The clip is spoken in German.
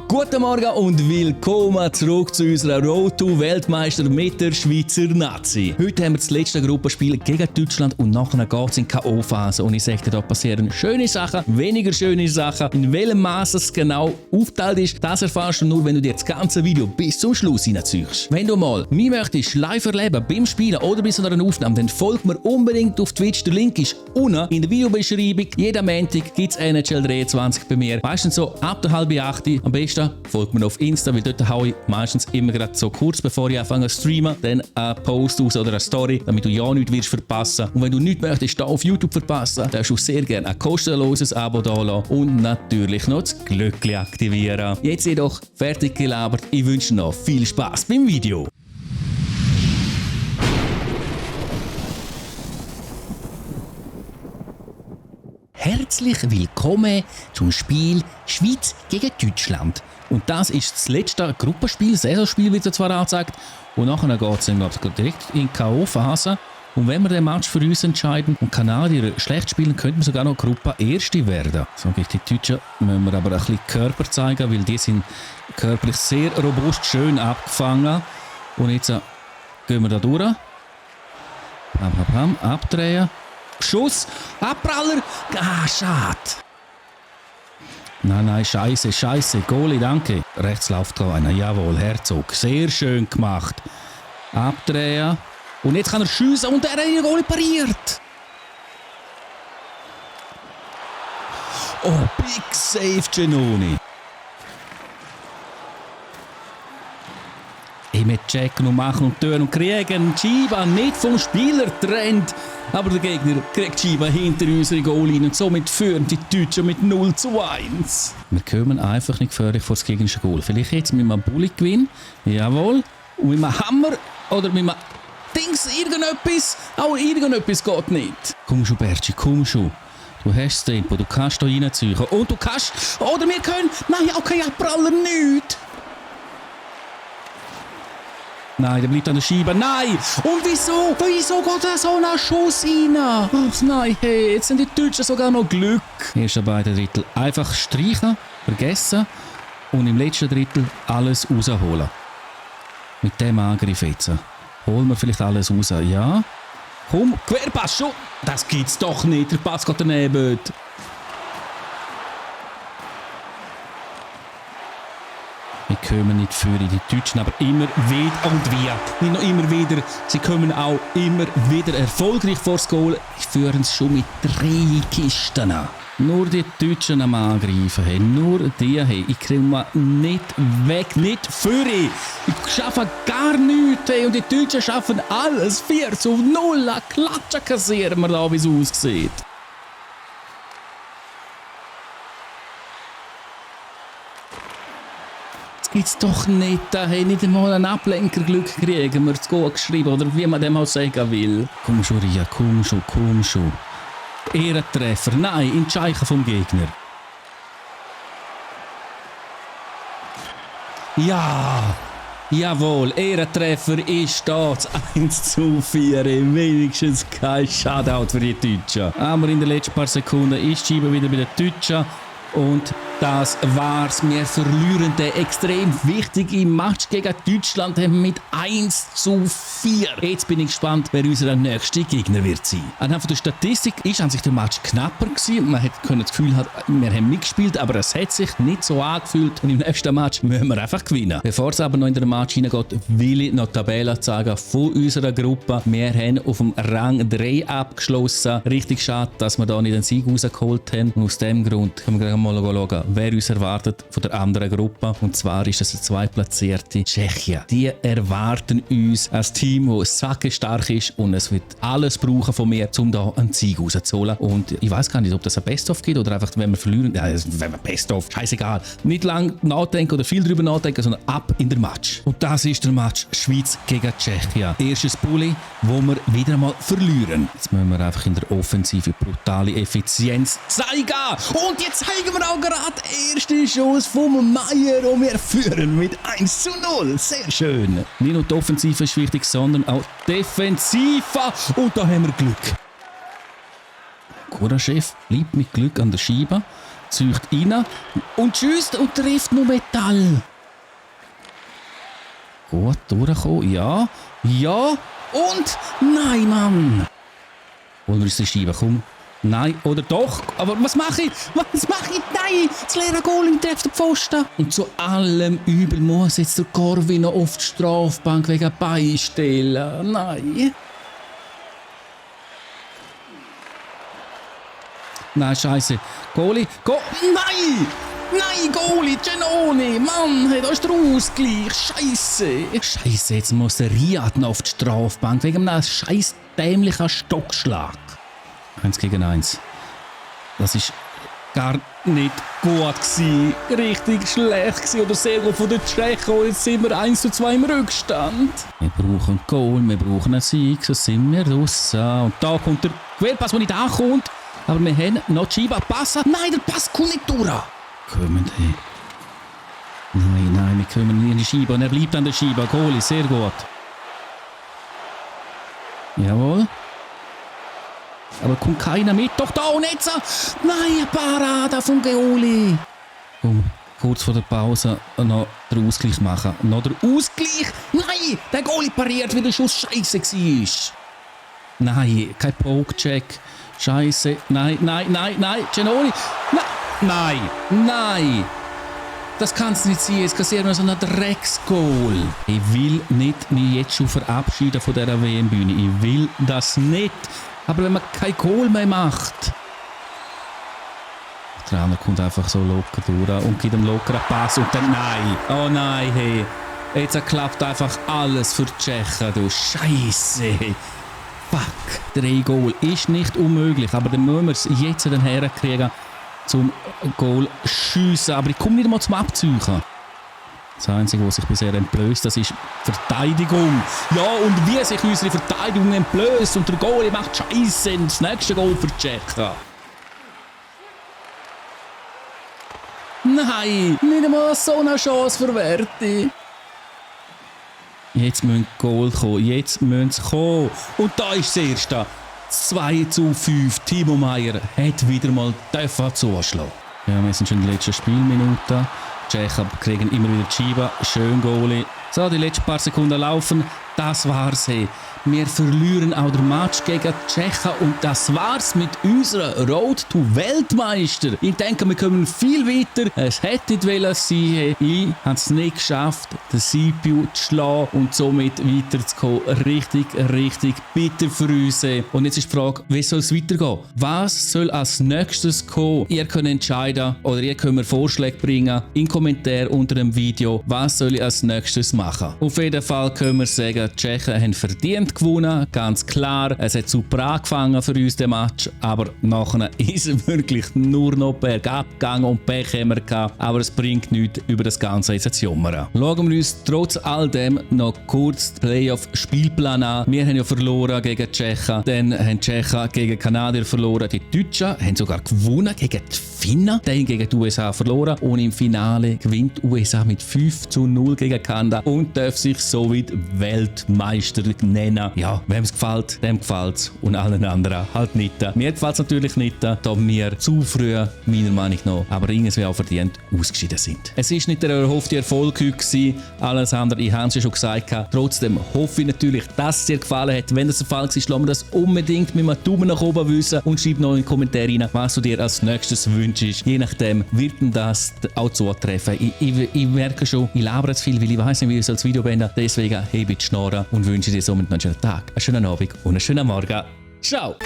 Guten Morgen und willkommen zurück zu unserer Road to Weltmeister mit der Schweizer Nazi. Heute haben wir das letzte Gruppenspiel gegen Deutschland und nachher geht es in die K.O.-Phase. Und ich sage dir, da passieren schöne Sachen, weniger schöne Sachen. In welchem Maß es genau aufgeteilt ist, das erfährst du nur, wenn du dir das ganze Video bis zum Schluss reinziehst. Wenn du mal mich möchtest live erleben beim Spielen oder bei so einer Aufnahme, dann folg mir unbedingt auf Twitch. Der Link ist unten in der Videobeschreibung. Jeden Montag gibt es NHL 23 bei mir. Meistens so ab der 7:30. Am besten folgt mir auf Insta, weil dort haue ich meistens immer gerade so kurz bevor ich anfange zu streamen, dann einen Post aus oder eine Story, damit du ja nichts wirst verpassen. Und wenn du nichts möchtest da auf YouTube verpassen, darfst du sehr gerne ein kostenloses Abo da lassen und natürlich noch das Glöckchen aktivieren. Jetzt jedoch fertig gelabert. Ich wünsche noch viel Spaß beim Video. Herzlich willkommen zum Spiel Schweiz gegen Deutschland. Und das ist das letzte Gruppenspiel, Saisonspiel wird zwar angezeigt. Und nachher geht es direkt in die K.O.-Phase. Und wenn wir den Match für uns entscheiden und Kanadier schlecht spielen, könnten wir sogar noch Gruppe Erste werden. So gegen die Deutschen müssen wir aber ein bisschen Körper zeigen, weil die sind körperlich sehr robust, schön abgefangen. Und jetzt gehen wir da durch. Abdrehen. Schuss, Abpraller, schade. Nein, scheiße, Goalie, danke. Rechts läuft da einer, jawohl, Herzog, sehr schön gemacht. Abdrehen und jetzt kann er schiessen und der Goalie pariert. Oh, big save, Genoni. Wir checken und machen und tun und kriegen Chiba nicht vom Spieler trennt. Aber der Gegner kriegt Chiba hinter unsere Goalline und somit führen die Deutschen mit 0:1. Wir kommen einfach nicht gefährlich vor das gegnerische Goal. Vielleicht jetzt mit einem Bulli-Gewinn. Jawohl. Und mit einem Hammer oder mit einem Dings, irgendetwas. Auch irgendetwas geht nicht. Komm schon, Bertschi, komm schon. Du hast das Tempo, du kannst da reinziehen. Und du kannst... Oder wir können... Nein, okay, Abpraller nicht. Nein, der bleibt an der Scheibe. Nein! Und wieso? Wieso geht da so ein Schuss rein? Ach nein, hey, jetzt sind die Deutschen sogar noch Glück. Erste beiden Drittel einfach streichen, vergessen und im letzten Drittel alles rausholen. Mit dem Angriff jetzt. Holen wir vielleicht alles raus. Ja? Komm, Querpass schon! Das gibt's doch nicht, der Pass geht daneben. Wir kommen nicht für die Deutschen, aber immer wieder und wieder. Nicht nur immer wieder, sie kommen auch immer wieder erfolgreich vor das Goal. Sie führen es schon mit 3 Kisten an. Nur die Deutschen am Angreifen haben, nur die haben. Ich kriege mal nicht weg, nicht für. Ich schaffe gar nichts. Und die Deutschen schaffen alles. 4:0. Klatschen kassieren wir da, wie es aussieht. Gibt's doch nicht, da haben nicht einmal ein Ablenkerglück kriegen wir das Goal geschrieben, oder wie man dem auch sagen will. Komm schon, Ria, komm schon. Ehrentreffer, nein, in die Scheiche vom Gegner. Ja, jawohl, Ehrentreffer ist da, 1:4, wenigstens kein Shutout für die Deutschen. Aber in den letzten paar Sekunden ist die Scheibe wieder bei den Deutschen. Und das war's. Wir verlieren den extrem wichtigen Match gegen Deutschland mit 1:4. Jetzt bin ich gespannt, wer unser nächster Gegner wird sein. Anhand der Statistik ist an sich der Match knapper gewesen. Man hätte das Gefühl, wir haben mitgespielt, aber es hat sich nicht so angefühlt. Und im nächsten Match müssen wir einfach gewinnen. Bevor es aber noch in den Match hineingeht, will ich noch die Tabelle zeigen von unserer Gruppe. Wir haben auf dem Rang 3 abgeschlossen. Richtig schade, dass wir da nicht den Sieg rausgeholt haben. Und aus dem Grund können wir mal schauen, wer uns erwartet von der anderen Gruppe. Und zwar ist es eine zweitplatzierte Tschechien. Die erwarten uns als Team, das sackestark ist und es wird alles brauchen von mir, um da einen Sieg rauszuholen. Und ich weiß gar nicht, ob das ein Best-of gibt oder einfach, wenn wir verlieren, ja, wenn wir Best-of, scheißegal. Nicht lang nachdenken oder viel drüber nachdenken, sondern ab in den Match. Und das ist der Match Schweiz gegen Tschechien. Erstes Bulli, wo wir wieder einmal verlieren. Jetzt müssen wir einfach in der Offensive brutale Effizienz zeigen. Und jetzt zeigen wir auch gerade erste Schuss vom Meier und wir führen mit 1:0. Sehr schön. Nicht nur die Offensive ist wichtig, sondern auch die Defensive. Und da haben wir Glück. Kuraschef bleibt mit Glück an der Scheibe. zieht rein und schießt und trifft nur Metall. Gut, durchkommen. Ja. Ja. Und nein, Mann. Holen wir uns die Scheibe, komm. Nein, oder doch? Aber was mache ich? Was mache ich? Nein! Das leere Goal trifft den Pfosten. Und zu allem Übel muss jetzt der Corvi noch auf die Strafbank wegen beistellen. Nein. Nein, scheiße. Goalie. Nein! Nein, Goalie, Genoni! Mann, hey, da ist der Ausgleich. Scheiße. Scheiße, jetzt muss der Riyad noch auf die Strafbank wegen einem scheiß dämlichen Stockschlag. 1 gegen 1. Das ist gar nicht gut gewesen. Richtig schlecht gewesen. Oder sehr gut von den Tschechen. Und jetzt sind wir 1:2 im Rückstand. Wir brauchen Goal, wir brauchen einen Sieg. So sind wir raus. Und da kommt der Querpass, der nicht ankommt. Aber wir haben noch die Scheibe passen. Nein, der Pass kommt nicht durch. Kommen hey. Nein, wir kommen nie in die Scheibe. Und er bleibt an der Scheibe. Goalie, sehr gut. Jawohl. Aber kommt keiner mit. Doch da und jetzt. Nein, Parade vom Goalie. Komm, kurz vor der Pause noch den Ausgleich machen. Noch der Ausgleich. Nein, der Goalie pariert, weil der Schuss scheiße war. Nein, kein Poke-Check. Scheiße. Nein. Genoni. Nein. Das kann es nicht sein. Jetzt kassieren wir so einen Drecksgoal. Ich will nicht mich jetzt schon verabschieden von dieser WM-Bühne. Ich will das nicht. Aber wenn man kein Goal mehr macht. Der Trainer kommt einfach so locker durch und gibt ihm locker einen Pass und dann nein. Oh nein, hey. Jetzt klappt einfach alles für die Tschechen, du Scheiße. Fuck. 3 Goal ist nicht unmöglich, aber dann müssen wir es jetzt herkriegen zum Goal schiessen. Aber ich komme nicht einmal zum Abziehen. Das Einzige, was sich bisher entblößt, das ist Verteidigung. Ja, und wie sich unsere Verteidigung entblößt und der Goalie macht Scheiße. Das nächste Goal für die Tschechen. Nein, nicht einmal so eine Chance verwerten. Jetzt müssen Goal kommen, jetzt müssen sie kommen. Und da ist das erste. 2:5. Timo Meier hat wieder mal zuschlagen. Ja, wir sind schon in der letzten Spielminute. Die Tschechen kriegen immer wieder die Scheibe. Schön Goalie. So, die letzten paar Sekunden laufen. Das war's. Hey. Wir verlieren auch den Match gegen die Tschechen und das war's mit unserer Road to Weltmeister. Ich denke, wir kommen viel weiter. Es hätte nicht wollen sein. Ich habe es nicht geschafft, den CPU zu schlagen und somit weiterzukommen. Richtig bitter für uns. Und jetzt ist die Frage, wie soll es weitergehen? Was soll als nächstes kommen? Ihr könnt entscheiden oder ihr könnt mir Vorschläge bringen in Kommentaren unter dem Video. Was soll ich als nächstes machen? Auf jeden Fall können wir sagen, die Tschechen haben verdient gewonnen, ganz klar. Es hat super angefangen für uns, der Match, aber nachher ist es wirklich nur noch bergab gegangen und Pech haben wir gehabt. Aber es bringt nichts, über das Ganze jetzt zu jammern. Schauen wir uns trotz all dem noch kurz den Playoff-Spielplan an. Wir haben ja verloren gegen die Tschechen, dann haben die Tschechen gegen die Kanadier verloren, die Deutschen haben sogar gewonnen gegen die Finnen, dann gegen die USA verloren und im Finale gewinnt die USA mit 5:0 gegen Kanada und darf sich somit Weltmeister nennen. Ja, wem es gefällt, dem gefällt es und allen anderen halt nicht. Mir gefällt es natürlich nicht, da wir zu früh, meiner Meinung nach, aber irgendwie auch verdient ausgeschieden sind. Es ist nicht der erhoffte Erfolg gewesen, alles andere, ich habe es ja schon gesagt. Trotzdem hoffe ich natürlich, dass es dir gefallen hat. Wenn das der Fall war, lass mir das unbedingt mit einem Daumen nach oben wissen und schreib noch in die Kommentare rein, was du dir als nächstes wünschst. Je nachdem wird das auch zutreffen. Ich merke schon, ich labere zu viel, weil ich weiss nicht, wie ich das Video beende. Deswegen hebe ich die Schnorren und wünsche dir somit noch einen schönen Tag, einen schönen Abend und einen schönen Morgen. Ciao!